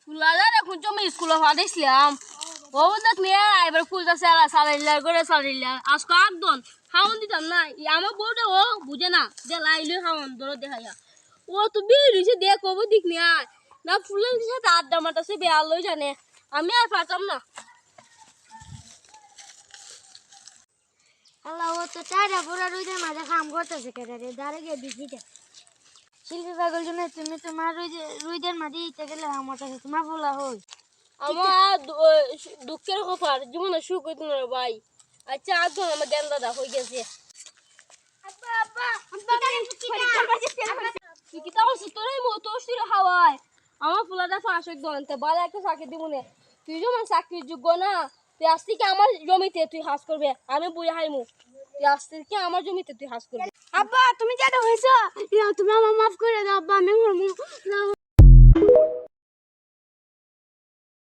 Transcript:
ফুলাদার এখন জমি স্কুলে পাঠাইছিলাম ও দেখ নিয়ে এবার ফুলটা সারাইলার করে সারাইলার আজকে একদম খাওয়ান দিতাম না আমার বউটা ও বুঝে না যে লাইলে খাওয়ান ধরো দেখাইয়া ও তো বেরিয়েছে দেখ কবো দিক নিয়ে না ফুলের সাথে আড্ডা মারতেছে বেয়ালই জানে আমি আর পারতাম না। আল্লাহ ও তো চাইরা পুরা রুইদের মাঝে কাম করতেছে কেটে রে দাঁড়ে গিয়ে বিজিটা শিল্পী পাগল জন্য তুমি তোমার রুইদের মাঝে ইতে গেলে আমার কাছে তোমার বলা হই আমার দুঃখের খবর জীবনে সুখ হইতো না ভাই আচ্ছা একদম আমার দেন দাদা হয়ে গেছে আমার ফুলাটা ফাঁস একদম ভালো একটা চাকরি দিব না তুই যেমন চাকরির যোগ্য না তুই আজ থেকে আমার জমিতে তুই হাস করবে আমি বুঝে হাইমু তুই আজ থেকে আমার জমিতে তুই হাস করবে। আব্বা তুমি যেটা হয়েছ তুমি আমার মাফ করে দাও আব্বা আমি